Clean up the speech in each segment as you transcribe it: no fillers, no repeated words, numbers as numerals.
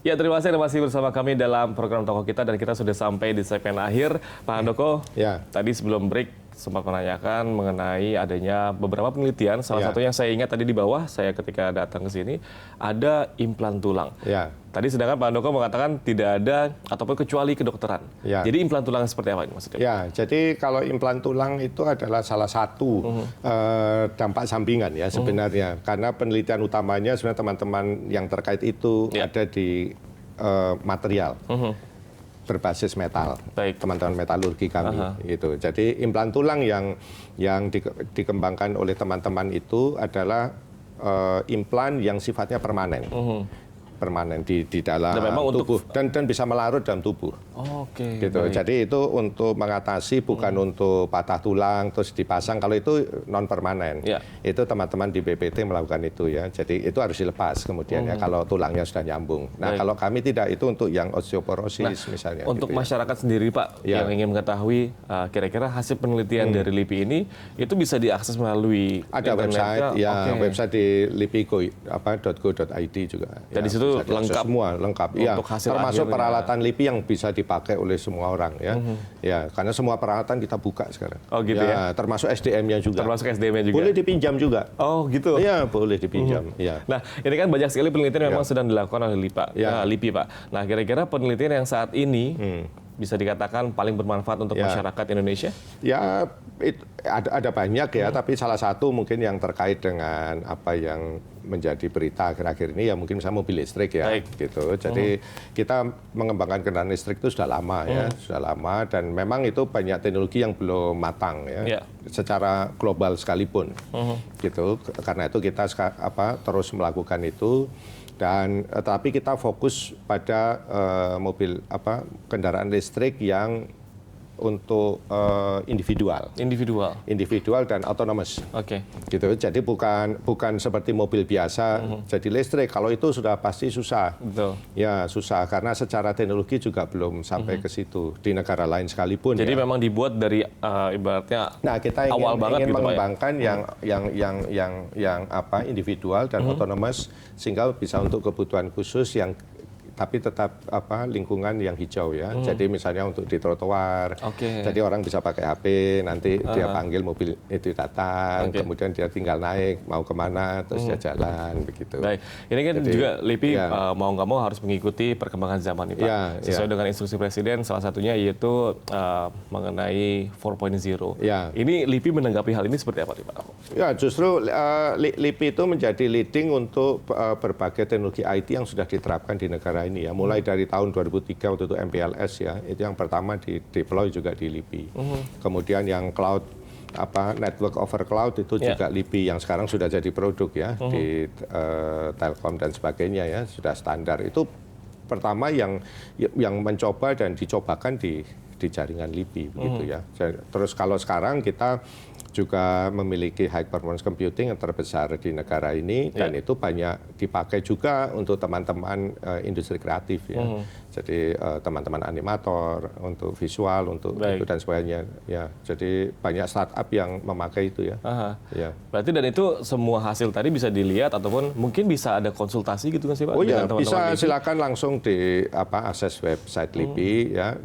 Ya, terima kasih masih bersama kami dalam program Tokoh Kita dan kita sudah sampai di segmen akhir. Pak Handoko, tadi sebelum break sempat menanyakan mengenai adanya beberapa penelitian. Salah satu yang saya ingat tadi di bawah, saya ketika datang ke sini, ada implan tulang. Tadi sedangkan Pak Handoko mengatakan tidak ada ataupun kecuali kedokteran. Jadi implan tulang seperti apa ini maksudnya? Ya, jadi kalau implan tulang itu adalah salah satu dampak sampingan ya sebenarnya. Karena penelitian utamanya sebenarnya teman-teman yang terkait itu ada di material berbasis metal, teman-teman metalurgi kami itu. Jadi implan tulang yang dikembangkan oleh teman-teman itu adalah implan yang sifatnya permanen. Permanen di dalam tubuh dan bisa melarut dalam tubuh. Gitu. Jadi itu untuk mengatasi bukan untuk patah tulang terus dipasang. Kalau itu non permanen. Itu teman-teman di BPT melakukan itu ya. Jadi itu harus dilepas kemudian ya kalau tulangnya sudah nyambung. Nah, kalau kami tidak, itu untuk yang osteoporosis misalnya. Untuk gitu masyarakat sendiri Pak yang ingin mengetahui kira-kira hasil penelitian dari LIPI ini itu bisa diakses melalui ada website website di lipigo.go.id juga. Dan di situ lengkap semua lengkap ya, termasuk peralatan LIPI yang bisa dipakai oleh semua orang ya. Ya, karena semua peralatan kita buka sekarang. Oh gitu ya. Termasuk SDM-nya juga. Termasuk SDM-nya juga. Boleh dipinjam juga. Oh gitu. Iya, boleh dipinjam. Ya. Nah, ini kan banyak sekali penelitian memang sedang dilakukan oleh LIPI Pak. Nah, kira-kira penelitian yang saat ini bisa dikatakan paling bermanfaat untuk masyarakat Indonesia? Ya, ada banyak ya, tapi salah satu mungkin yang terkait dengan apa yang menjadi berita akhir-akhir ini ya mungkin misalnya mobil listrik ya, gitu. Jadi kita mengembangkan kendaraan listrik itu sudah lama ya, sudah lama dan memang itu banyak teknologi yang belum matang ya, secara global sekalipun, gitu. Karena itu kita terus melakukan itu. Dan tapi kita fokus pada kendaraan listrik yang untuk individual dan autonomous. Gitu. Jadi bukan seperti mobil biasa jadi listrik. Kalau itu sudah pasti susah. Ya, susah karena secara teknologi juga belum sampai ke situ di negara lain sekalipun. Jadi memang dibuat dari ibaratnya kita ingin mengembangkan yang individual dan autonomous sehingga bisa untuk kebutuhan khusus yang tapi tetap lingkungan yang hijau ya. Jadi misalnya untuk di trotoar, jadi orang bisa pakai HP, nanti dia panggil mobil itu datang, kemudian dia tinggal naik, mau kemana, terus dia jalan, begitu. Baik, ini kan jadi, juga LIPI mau nggak mau harus mengikuti perkembangan zaman nih Pak. Sesuai dengan instruksi Presiden, salah satunya yaitu mengenai 4.0. Ini LIPI menanggapi hal ini seperti apa nih Pak? Ya, justru LIPI itu menjadi leading untuk berbagai teknologi IT yang sudah diterapkan di negara ini ya, mulai dari tahun 2003 waktu itu MPLS ya, itu yang pertama di deploy juga di LIPI. Kemudian yang cloud network over cloud itu juga LIPI yang sekarang sudah jadi produk ya di Telkom dan sebagainya ya, sudah standar. Itu pertama yang mencoba dan dicobakan di jaringan LIPI begitu ya. Terus kalau sekarang kita juga memiliki high performance computing yang terbesar di negara ini dan itu banyak dipakai juga untuk teman-teman industri kreatif ya. Jadi teman-teman animator untuk visual untuk itu dan sebagainya ya. Jadi banyak startup yang memakai itu ya. Ya. Berarti dan itu semua hasil tadi bisa dilihat ataupun mungkin bisa ada konsultasi gitu kan sih Pak? Oh iya, bisa silakan langsung di akses website LIPI ya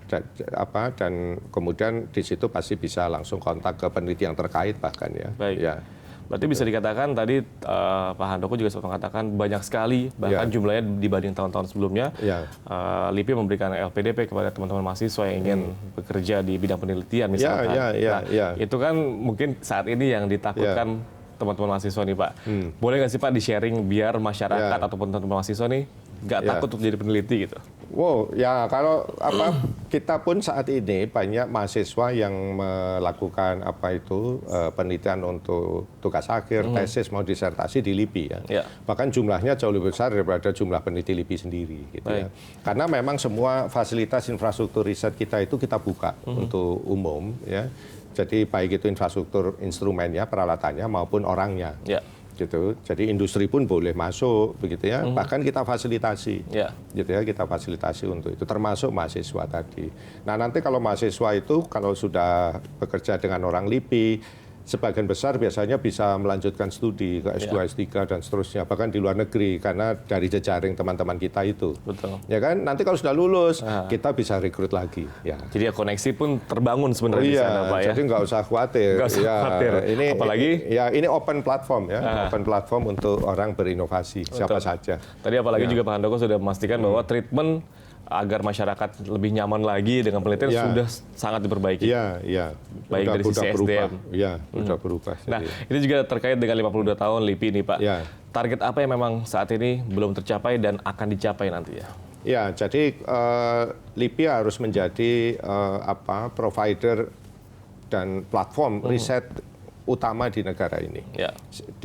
dan kemudian di situ pasti bisa langsung kontak ke peneliti yang terkait bahkan ya. Baik. Ya. Berarti bisa dikatakan tadi Pak Handoko juga sempat mengatakan banyak sekali bahkan jumlahnya dibanding tahun-tahun sebelumnya. LIPI memberikan LPDP kepada teman-teman mahasiswa yang ingin bekerja di bidang penelitian misalkan. Itu kan mungkin saat ini yang ditakutkan teman-teman mahasiswa nih Pak. Boleh nggak sih Pak di-sharing biar masyarakat ataupun teman-teman mahasiswa nih nggak takut untuk jadi peneliti gitu? Wow, ya kalau kita pun saat ini banyak mahasiswa yang melakukan penelitian untuk tugas akhir, tesis mau disertasi di LIPI ya. Bahkan jumlahnya jauh lebih besar daripada jumlah peneliti LIPI sendiri gitu ya. Karena memang semua fasilitas infrastruktur riset kita itu kita buka untuk umum ya. Jadi baik itu infrastruktur instrumennya, peralatannya maupun orangnya. Gitu. Jadi industri pun boleh masuk begitu ya. Bahkan kita fasilitasi. Gitu ya, kita fasilitasi untuk itu termasuk mahasiswa tadi. Nah, nanti kalau mahasiswa itu kalau sudah bekerja dengan orang LIPI sebagian besar biasanya bisa melanjutkan studi ke S2, S3 dan seterusnya, bahkan di luar negeri karena dari jejaring teman-teman kita itu. Betul. Ya kan, nanti kalau sudah lulus kita bisa rekrut lagi. Ya. Jadi ya koneksi pun terbangun sebenarnya di sana, Pak ya. Jadi nggak usah khawatir. Nggak usah khawatir. Ini apalagi ini open platform ya, open platform untuk orang berinovasi siapa saja. Tadi apalagi juga Pak Handoko sudah memastikan bahwa treatment agar masyarakat lebih nyaman lagi dengan penelitian sudah sangat diperbaiki. Iya. Baik dari sisi SDM. Iya, sudah berubah. Nah, ini juga terkait dengan 52 tahun LIPI nih Pak. Ya. Target apa yang memang saat ini belum tercapai dan akan dicapai nanti ya? Ya, jadi LIPI harus menjadi provider dan platform riset utama di negara ini. Ya.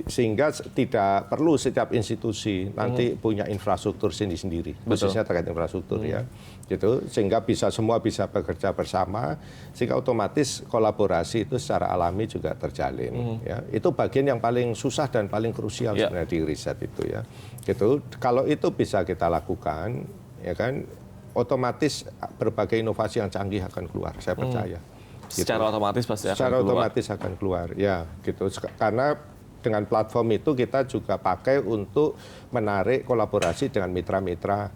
Sehingga tidak perlu setiap institusi nanti punya infrastruktur sendiri-sendiri, khususnya terkait infrastruktur ya. Gitu, sehingga semua bisa bekerja bersama, sehingga otomatis kolaborasi itu secara alami juga terjalin. Ya. Itu bagian yang paling susah dan paling krusial sebenarnya di riset itu ya. Gitu, kalau itu bisa kita lakukan, ya kan, otomatis berbagai inovasi yang canggih akan keluar, saya percaya. Gitu. Secara otomatis pasti akan secara keluar. Otomatis akan keluar, ya gitu. Karena dengan platform itu kita juga pakai untuk menarik kolaborasi dengan mitra-mitra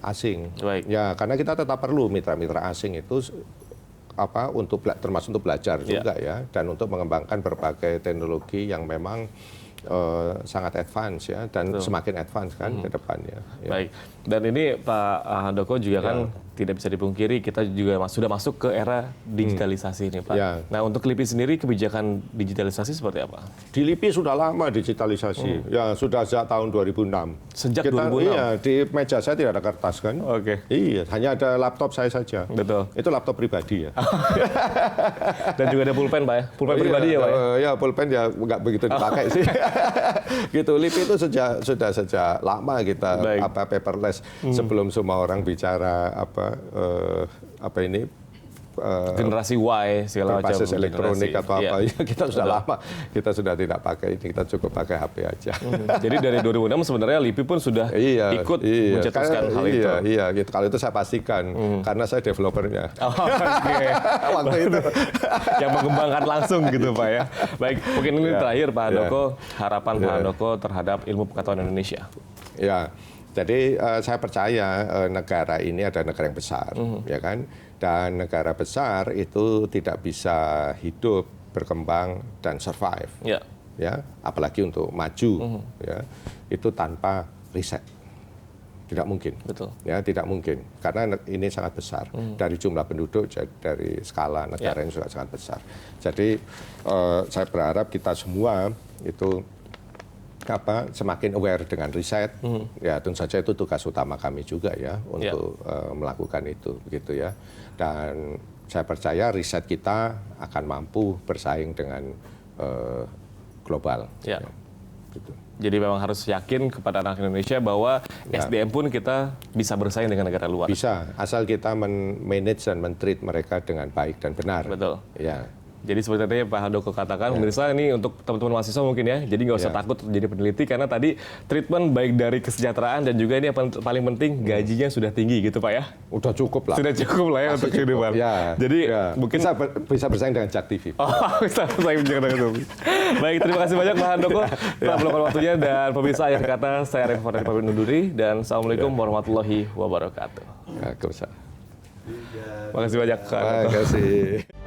asing. Baik. Ya, karena kita tetap perlu mitra-mitra asing itu termasuk untuk belajar juga ya, dan untuk mengembangkan berbagai teknologi yang memang sangat advance ya, dan semakin advance kan ke depannya. Ya. Baik. Dan ini Pak Handoko juga kan tidak bisa dipungkiri kita juga sudah masuk ke era digitalisasi ini Pak. Ya. Nah untuk LIPI sendiri kebijakan digitalisasi seperti apa? Di LIPI sudah lama digitalisasi, ya sudah sejak tahun 2006. Sejak 2006? Iya, di meja saya tidak ada kertas kan. Oke. Iya, hanya ada laptop saya saja. Betul. Itu laptop pribadi ya. Dan juga ada pulpen Pak ya? Pulpen pribadi ya Pak ya? Ya pulpen ya nggak begitu dipakai sih. Gitu, LIPI itu sudah sejak lama kita paperless sebelum semua orang bicara generasi Y segala macam berbasis elektronik atau apa ya, kita sudah lama kita sudah tidak pakai ini, kita cukup pakai HP aja. Jadi dari 2006 sebenarnya LIPI pun sudah ikut mencetuskan hal itu. Iya, gitu. Kalau itu saya pastikan karena saya developernya. Oke. Waktu itu yang mengembangkan langsung gitu Pak ya. Baik, mungkin ini terakhir Pak Handoko, harapan Pak Handoko terhadap ilmu pengetahuan Indonesia. Ya. Jadi saya percaya negara ini adalah negara yang besar, ya kan? Dan negara besar itu tidak bisa hidup, berkembang dan survive, ya. Apalagi untuk maju, ya. Itu tanpa riset, tidak mungkin. Betul. Ya, tidak mungkin, karena ini sangat besar dari jumlah penduduk, dari skala negara ini juga sangat besar. Jadi saya berharap kita semua itu semakin aware dengan riset, ya tentu saja itu tugas utama kami juga ya untuk melakukan itu, begitu ya. Dan saya percaya riset kita akan mampu bersaing dengan global. Ya. Ya, gitu. Jadi memang harus yakin kepada anak Indonesia bahwa SDM pun kita bisa bersaing dengan negara luar. Bisa, asal kita manage dan men-treat mereka dengan baik dan benar. Betul. Ya. Jadi seperti tadi Pak Handoko katakan, pemirsa ini untuk teman-teman mahasiswa mungkin ya, jadi nggak usah takut jadi peneliti karena tadi treatment baik dari kesejahteraan dan juga ini yang paling penting gajinya sudah tinggi gitu Pak ya? Udah cukup lah. Sudah cukup lah ya untuk kehidupan. Ya. Jadi mungkin bisa bersaing dengan JAK TV. Bisa bersaing dengan JAK TV. Baik, terima kasih banyak Pak Handoko telah meluangkan waktunya, dan pemirsa akhir kata saya Revo dari pamit undur diri dan assalamualaikum warahmatullahi wabarakatuh. Waalaikumsalam. Terima kasih banyak. Terima kasih.